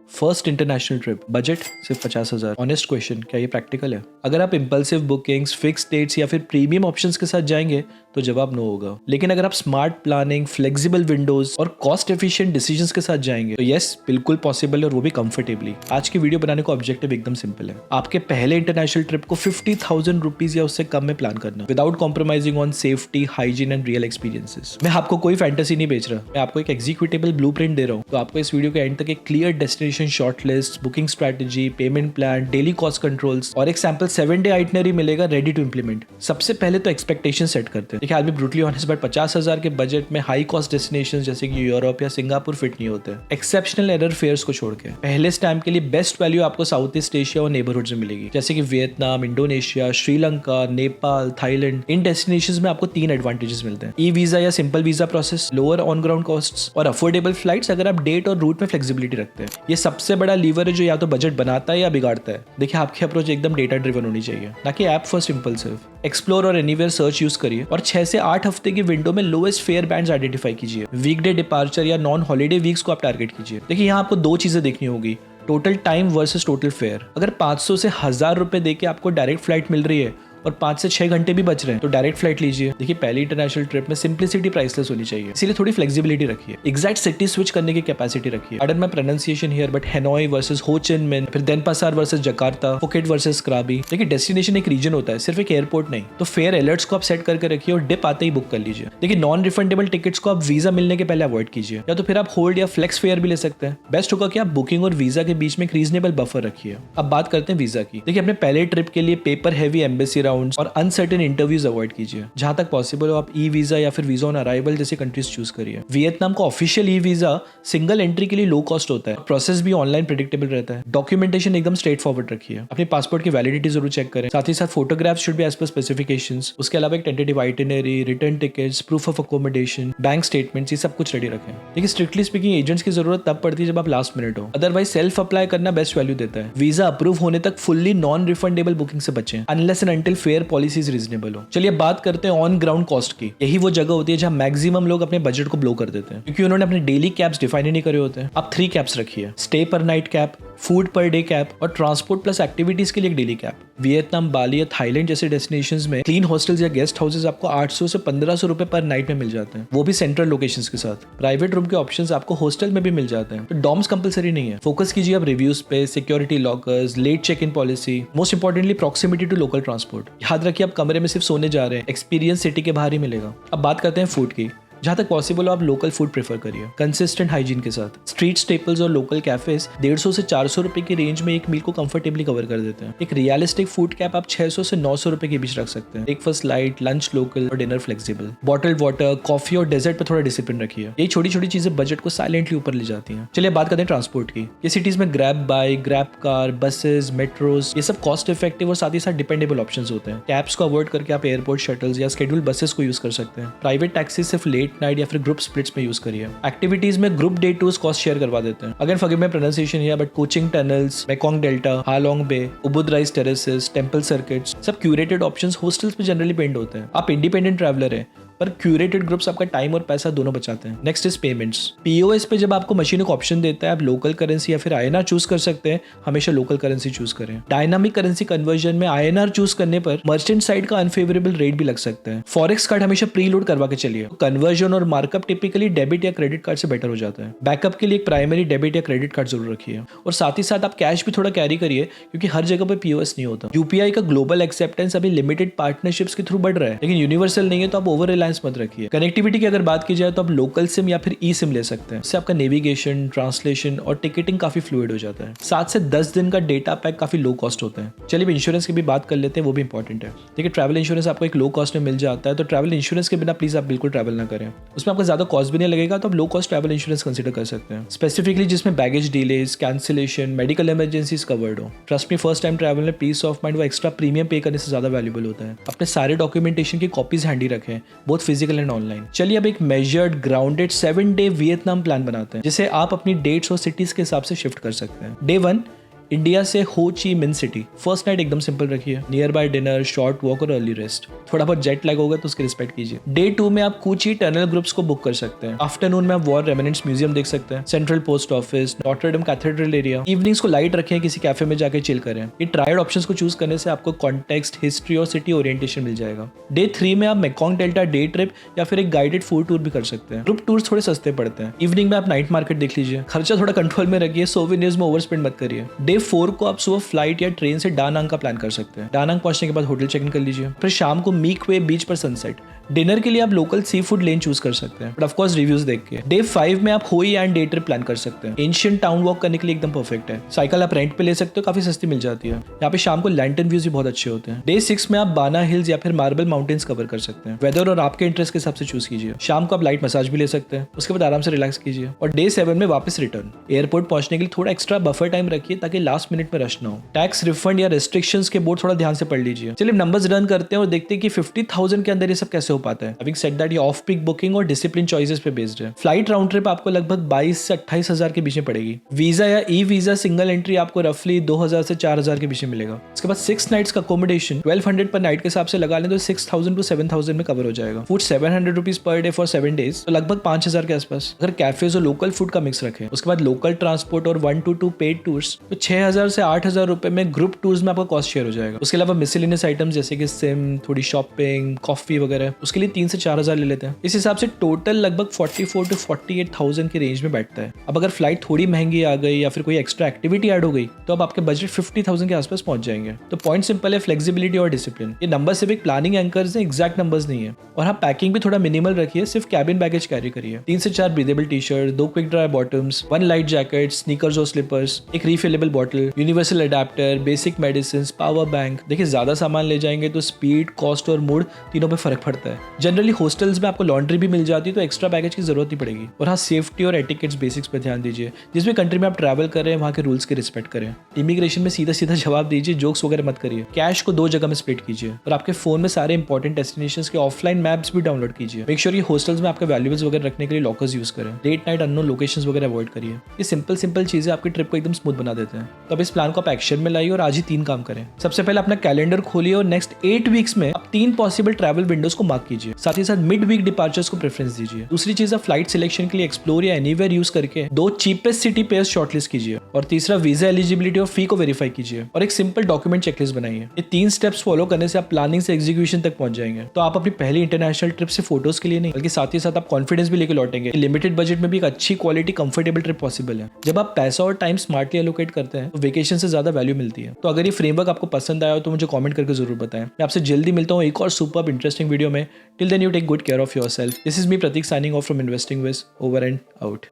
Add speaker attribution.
Speaker 1: First international trip, budget सिर्फ 50,000। Honest question, क्या ये प्रैक्टिकल है? अगर आप इम्पल्सिव बुकिंग्स, फिक्स डेट्स या फिर प्रीमियम ऑप्शंस के साथ जाएंगे तो जवाब नो होगा। लेकिन अगर आप स्मार्ट प्लानिंग, फ्लेक्सिबल विंडोज और कॉस्ट एफिशिएंट डिसीजंस के साथ जाएंगे तो यस, बिल्कुल पॉसिबल है, और वो भी कंफर्टेबली। आज की वीडियो बनाने का ऑब्जेक्टिव एकदम सिंपल है, आपके पहले इंटरनेशनल ट्रिप को 50,000 रुपीज या उससे कम में प्लान करना, without compromising on safety, hygiene and real experiences. मैं आपको कोई फैंटेसी नहीं बेच रहा, मैं आपको एक एग्जीक्यूटेबल ब्लूप्रिंट दे रहा हूँ। तो आपको इस वीडियो के एंड तक एक clear destination shortlist, booking strategy, payment plan, daily cost controls और एक सैंपल 7-डे आइटनरी मिलेगा रेडी टू इंप्लीमेंट। सबसे पहले तो एक्सपेक्टेशन सेट करते हैं। देखिए, आई बी ब्रूटली ऑनेस्ट, बट 50,000 के बजट में हाई कॉस्ट डेस्टिनेशन जैसे कि यूरोप या सिंगापुर फिट नहीं होते। एक्सेप्शनल एरर फेयर्स को छोड़ के पहले स्टैम्प के लिए बेस्ट वैल्यू आपको साउथ ईस्ट एशिया और नेबरहुड से मिलेगी, जैसे कि Vietnam, Indonesia, Sri Lanka, Nepal, Thailand. इन डेस्टिनेशंस में आपको 3 एडवांटेजेस मिलते हैं: ई वीजा या simple visa process, lower on ground costs और अफोर्डेबल फ्लाइट्स अगर आप डेट और रूट में फ्लेक्सिबिलिटी रखते हैं। ये सबसे बड़ा लीवर है जो या तो बजट बनाता है या बिगाड़ता है। देखिए, आपकी अप्रोच एकदम डेटा ड्रिवन होनी चाहिए, ना कि ऐप फर्स्ट इम्पल्सिव। एक्सप्लोर और एनीवेयर सर्च यूज करिए और 6 से 8 हफ्ते की विंडो में लोएस्ट फेयर बैंड्स आइडेंटिफाई कीजिए। वीकडे डिपार्चर या नॉन हॉलीडे वीक्स को आप टारगेट कीजिए। देखिए, यहाँ आपको 2 चीजें देखनी होगी: total time versus total fair. अगर 500 से 1000 रुपए देके आपको डायरेक्ट फ्लाइट मिल रही है और 5 से 6 घंटे भी बच रहे हैं तो डायरेक्ट फ्लाइट लीजिए। देखिए, पहली इंटरनेशनल ट्रिप में सिंप्लिसिटी प्राइसलेस होनी चाहिए, इसीलिए थोड़ी फ्लेक्सिबिलिटी रखिए। एग्जैक्ट सिटी स्विच करने की कैपेसिटी रखिए। अगर मैं pronunciation here, but Hanoi versus Ho Chi Minh, फिर Denpasar versus Jakarta, Phuket versus Krabi. देखिए, डेस्टिनेशन एक रीजन होता है, सिर्फ एक एयरपोर्ट नहीं। तो फेयर अलर्ट्स को आप सेट करके रखिए और डिप आते ही बुक कर लीजिए। देखिए, नॉन रिफंडेबल टिकट्स को आप वीजा मिलने के पहले अवॉइड कीजिए, या तो फिर आप होल्ड या फ्लेक्स फेयर भी ले सकते हैं। बेस्ट होगा कि आप बुकिंग और वीजा के बीच में एक रीजनेबल बफर रखिए। अब बात करते हैं वीजा की। देखिए, अपने पहले ट्रिप के लिए पेपर हैवी एम्बेसी राउंड्स और अनसर्टेन इंटरव्यूज अवॉइड कीजिए। जहां तक पॉसिबल हो आप ई वीजा या फिर वीजा ऑन अराइवल जैसे कंट्रीज चूज करिए। वियतनाम का official e visa single entry के लिए लो कॉस्ट होता है, प्रोसेस भी ऑनलाइन प्रेडिक्टेबल रहता है। डॉक्यूमेंटेशन एकदम स्ट्रेट फॉरवर्ड रखिए। अपने पासपोर्ट की वैलिडिटी जरूर चेक करें, साथ ही साथ photographs should be as per specifications. उसके अलावा एक tentative itinerary, return tickets, proof of accommodation, bank statements, ये सब कुछ रेडी रखें। देखिए, स्ट्रिक्टली स्पीकिंग एजेंट्स की जरूरत तब पड़ती है जब आप लास्ट मिनट हो, अदरवाइज सेल्फ अप्लाई करना बेस्ट वैल्यू देता है। वीजा अप्रूव होने तक फुल्ली नॉन रिफंडेबल बुकिंग से बचें unless and until fair policies reasonable हो। चलिए बात करते हैं ऑन ग्राउंड कॉस्ट की। यही वो जगह होती है जहां मैक्सिमम लोग अपने बजट को ब्लो कर देते हैं, क्योंकि उन्होंने अपने डेली कैप्स डिफाइन ही नहीं करे होते हैं। आप 3 कैप्स रखिए: स्टे पर night cap, food per day cap और ट्रांसपोर्ट प्लस एक्टिविटीज के लिए एक डेली कैप। वियतनाम, बाली या थाईलैंड जैसे डेस्टिनेशंस में क्लीन हॉस्टल्स या गेस्ट हाउसेस आपको 800 से 1500 रुपए पर नाइट में मिल जाते हैं, वो भी सेंट्रल लोकेशंस के साथ। प्राइवेट रूम के ऑप्शंस आपको हॉस्टल में भी मिल जाते हैं, तो डॉर्म्स कंपलसरी नहीं है। फोकस कीजिए आप रिव्यूज पे, security lockers, late check in policy, most importantly proximity to local transport. याद रखिए, आप कमरे में सिर्फ सोने जा रहे हैं, एक्सपीरियंस सिटी के बाहर ही मिलेगा। अब बात करते हैं फूड की। जहां तक पॉसिबल हो आप लोकल फूड प्रेफर करिए, कंसिस्टेंट हाइजीन के साथ। स्ट्रीट स्टेपल्स और लोकल कैफेज 150 से 400 रुपए की रेंज में एक मील को कंफर्टेबली कवर कर देते हैं। एक रियलिस्टिक फूड कैप आप 600 से 900 रुपए के बीच रख सकते हैं। ब्रेकफास्ट लाइट, लंच लोकल और dinner flexible. Bottled water, coffee और डेजर्ट पर थोड़ा डिसिप्लिन रखिए। ये छोटी छोटी चीजें बजट को साइलेंटली ऊपर ले जाती हैं। चलिए बात करते हैं ट्रांसपोर्ट की। ये सिटीज में grab bike, grab car, buses, metros, ये सब कॉस्ट इफेक्टिव और साथ ही साथ डिपेंडेबल ऑप्शंस होते हैं। कैब्स को अवॉइड करके आप एयरपोर्ट शटल्स या शेड्यूल बसेस को यूज कर सकते हैं। प्राइवेट टैक्सी सिर्फ लेट नाइट या फिर ग्रुप स्प्लिट्स में यूज करिए। एक्टिविटीज में group day tours cost share करवा देते हैं। Again forgive my pronunciation here, but Cu Chi tunnels, Mekong Delta, Halong Bay, Ubud rice terraces, temple circuits, सब क्यूरेटेड ऑप्शंस हॉस्टल्स पे जनरली पेंड होते हैं। आप इंडिपेंडेंट ट्रैवलर हैं, पर क्यूरेटेड ग्रुप्स आपका टाइम और पैसा दोनों बचाते हैं। Next is payments. पीओएस पे जब आपको मशीन को ऑप्शन देता है आप लोकल करेंसी या फिर आईएनआर चूज कर सकते हैं, हमेशा लोकल करेंसी चूज करें। डायनामिक करेंसी कन्वर्जन में आईएनआर चूज करने पर मर्चेंट साइड का अनफेवरेबल रेट भी लग सकता है। फॉरेक्स कार्ड हमेशा प्री लोड करवा के चलिए। कन्वर्जन और मार्कअप टिपिकली डेबिट या क्रेडिट कार्ड से बेटर हो जाता है। बैकअप के लिए एक प्राइमरी डेबिट या क्रेडिट कार्ड जरूर रखिए, और साथ ही साथ आप कैश भी थोड़ा कैरी करिए, क्योंकि हर जगह पे पीओएस नहीं होता। यूपीआई का ग्लोबल एक्सेप्टेंस अभी लिमिटेड पार्टनरशिप्स के थ्रू बढ़ रहा है, लेकिन यूनिवर्सल नहीं है, तो आप ओवर रिलायंस मत रखिए। कनेक्टिविटी की अगर बात की जाए तो आप लोकल सिम या फिर ई सिम ले सकते हैं। इससे आपका नेविगेशन, ट्रांसलेशन और टिकटिंग काफी फ्लूइड हो जाता है। 7 से 10 दिन का डेटा पैक काफी लो कॉस्ट होता है। चलिए इंश्योरेंस की भी बात कर लेते हैं, वो भी इंपॉर्टेंट है। देखिए, ट्रैवल इंश्योरेंस आपको एक लो कॉस्ट में मिल जाता है, तो ट्रैवल इंश्योरेंस के बिना प्लीज आप बिल्कुल ट्रैवल ना करें। उसमें आपको ज्यादा कॉस्ट भी नहीं लगेगा, तो आप low cost travel insurance consider कर सकते हैं, स्पेसिफिकली जिसमें baggage delays, cancellation, medical emergencies covered हो। Trust me, first time travel में पीस ऑफ माइंड वो एक्स्ट्रा प्रीमियम पे करने से ज्यादा वैल्यूबल होता है। अपने सारे डॉक्यूमेंटेशन की कॉपीज हैंडी रखें, बोथ फिजिकल एंड ऑनलाइन। चलिए अब एक मेजर्ड, ग्राउंडेड 7-डे वियतनाम प्लान बनाते हैं, जिसे आप अपनी डेट्स और सिटीज के हिसाब से शिफ्ट कर सकते हैं। डे 1 इंडिया से हो ची मिन सिटी। फर्स्ट नाइट एकदम सिंपल रखिए, near by dinner, short walk और अर्ली रेस्ट। थोड़ा बहुत जेट लैग होगा तो उसकी रिस्पेक्ट कीजिए। डे 2 में आप कोची टनल ग्रुप्स को बुक कर सकते हैं। आफ्टरनून में आप वॉर रेमिनेंट्स म्यूजियम देख सकते हैं, central post office, Notre Dame cathedral area. Evenings को लाइट रखें, किसी कैफे में जाकर चिल करें। ये ट्रायड ऑप्शंस को चूज करने से आपको कॉन्टेक्स्ट, हिस्ट्री और सिटी ओरिएंटेशन मिल जाएगा। डे 3 में आप मेकॉन्ग डेल्टा डे ट्रिप या फिर एक गाइडेड फूड टूर भी कर सकते हैं। ग्रुप टूर्स थोड़े सस्ते पड़ते हैं। इवनिंग में आप नाइट मार्केट देख लीजिए। खर्चा थोड़ा कंट्रोल में रखिए, सोवेनियर्स में ओवर स्पेंड मत करिए। डे 4 को आप सुबह फ्लाइट या ट्रेन से डानांग का प्लान कर सकते हैं। डानांग पहुंचने के बाद होटल चेक इन कर लीजिए, फिर शाम को मीक वे बीच पर सनसेट। डिनर के लिए आप लोकल सी फूड लेन चूज कर सकते हैं, बट ऑफ कोर्स रिव्यूज देख के। डे 5 में आप होई एंड डे ट्रिप प्लान कर सकते हैं। एंशिएंट टाउन वॉक करने के लिए एकदम परफेक्ट है। साइकिल आप रेंट पे ले सकते हो, काफी सस्ती मिल जाती है। यहाँ पे शाम को लैंटर्न व्यूज भी बहुत अच्छे होते हैं। डे 6 में आप बाना हिल्स या फिर मार्बल माउंटेन्स कवर कर सकते हैं। वेदर और आपके इंटरेस्ट के हिसाब से चूज कीजिए। शाम को आप लाइट मसाज भी ले सकते हैं, उसके बाद आराम से रिलैक्स कीजिए। और डे 7 में वापस रिटर्न। एयरपोर्ट पहुंचने के लिए थोड़ा एक्स्ट्रा बफर टाइम रखिए ताकि लास्ट मिनट में रश ना हो। टैक्स रिफंड या रेस्ट्रिक्शंस के बोर्ड थोड़ा ध्यान से पढ़ लीजिए। चलिए नंबर्स रन करते हैं और देखते हैं कि 50,000 के अंदर ये सब कैसे हो पाता है। हैविंग सेड दैट, ये ऑफ पीक बुकिंग और डिसिप्लिन चॉइसेस पे बेस्ड है। फ्लाइट राउंड ट्रिप आपको लगभग 22 से 28 हजार के बीच में पड़ेगी। वीजा या ई वीजा सिंगल एंट्री आपको रफली 2000 से 4000 के बीच में मिलेगा। उसके बाद 6 नाइट्स का अकोमोडेशन 1200 पर नाइट के हिसाब से लगा लें तो 6000 to 7000 में कवर हो जाएगा। Food 700 rupees per day for 7 days, तो लगभग 5000 के आसपास। अगर कैफेज और लोकल फूड का मिक्स रखें, उसके बाद लोकल ट्रांसपोर्ट और 1 to 2 पेड टूर्स, तो 6000 से 8000 रुपए में ग्रुप टूर्स में आपका कॉस्ट शेयर हो जाएगा। उसके अलावा मिसलेनियस आइटम्स जैसे कि सिम, थोड़ी शॉपिंग, कॉफी वगैरह, उसके लिए 3 से 4000 ले लेते हैं। इस हिसाब से टोटल लगभग 44 to 48,000 के रेंज में बैठता है। अब अगर फ्लाइट थोड़ी महंगी आ गई या फिर कोई एक्स्ट्रा एक्टिविटी ऐड हो गई तो अब आपके बजट 50,000 के आसपास पहुंच जाएंगे। तो पॉइंट सिंपल है, फ्लेक्सिबिलिटी और डिसिप्लिन। ये नंबर सिर्फ एक प्लानिंग एंकर्स हैं, एग्जैक्ट नंबर्स नहीं है। और हाँ, पैकिंग भी थोड़ा मिनिमल रखिए, सिर्फ कैबिन बैगेज कैरी करिए। 3 से 4 breathable T shirt, 2 quick dry bottoms, 1 light jacket, sneakers और स्लीपर्स, एक refillable bottle, universal adapter, basic medicine, power bank. देखिए ज्यादा सामान ले जाएंगे तो स्पीड, कॉस्ट और मूड तीनों पे फर्क पड़ता है। जनरली हॉस्टल्स में आपको लॉन्ड्री भी मिल जाती है तो एक्स्ट्रा बैगेज की जरूरत नहीं पड़ेगी। और हाँ, सेफ्टी और एटिकेट्स बेसिक्स पे ध्यान दीजिए। जिस भी कंट्री में आप ट्रैवल कर रहे हैं वहाँ के रूल्स की रिस्पेक्ट करें। इमिग्रेशन में सीधा सीधा जवाब दीजिए, जोक्स वगैरह मत करिए। कैश को 2 जगह में स्प्लिट कीजिए और आपके फोन में सारे इंपॉर्टेंट डेस्टिनेशंस के ऑफलाइन मैप्स भी डाउनलोड कीजिए। मेक श्योर ये हॉस्टल्स में आपके वैल्यूएबल्स वगैरह रखने के लिए लॉकर्स यूज करें। लेट नाइट अननोन लोकेशंस वगैरह अवॉइड करिए। ये सिंपल चीजें आपकी ट्रिप को एकदम स्मूथ बना देते हैं। तो अब इस प्लान को आप एक्शन में लाइए और आज ही 3 काम करें। सबसे पहले अपना कैलेंडर खोलिए और नेक्स्ट 8 वीक्स में आप 3 पॉसिबल ट्रैवल विंडोज को मार्क कीजिए। साथ ही साथ मिड वीक डिपार्चर्स को प्रेफरेंस दीजिए। दूसरी चीज, आप फ्लाइट सिलेक्शन के लिए एक्सप्लोर या एनीवेयर यूज करके 2 चीपेस्ट सिटी पेयर्स शॉर्टलिस्ट कीजिए। और तीसरा, वीजा एलिजिबिलिटी और फी को वेरीफाई कीजिए और एक सिंपल डॉक्यूमेंट चेकलिस्ट बनाइए। ये 3 स्टेप्स फॉलो करने से आप प्लानिंग से एग्जीक्यूशन तक पहुंच जाएंगे। तो आप अपनी पहली इंटरनेशनल ट्रिप से फोटोज के लिए नहीं बल्कि साथ ही साथ आप कॉन्फिडेंस भी लेके लौटेंगे। लिमिटेड बजट में भी एक अच्छी क्वालिटी कंफर्टेबल ट्रिप पॉसिबल है। जब आप पैसा और टाइम स्मार्टली एलोकेट करते हैं तो वेकेशन से ज्यादा वैल्यू मिलती है। तो अगर ये फ्रेमवर्क आपको पसंद आया हो तो मुझे कमेंट करके जरूर बताएं। मैं आपसे जल्दी मिलता हूँ एक और सुपर्ब इंटरेस्टिंग वीडियो में। Till then, you take good care of yourself. This is me Prateek, signing off from Investing Wiz, over and out.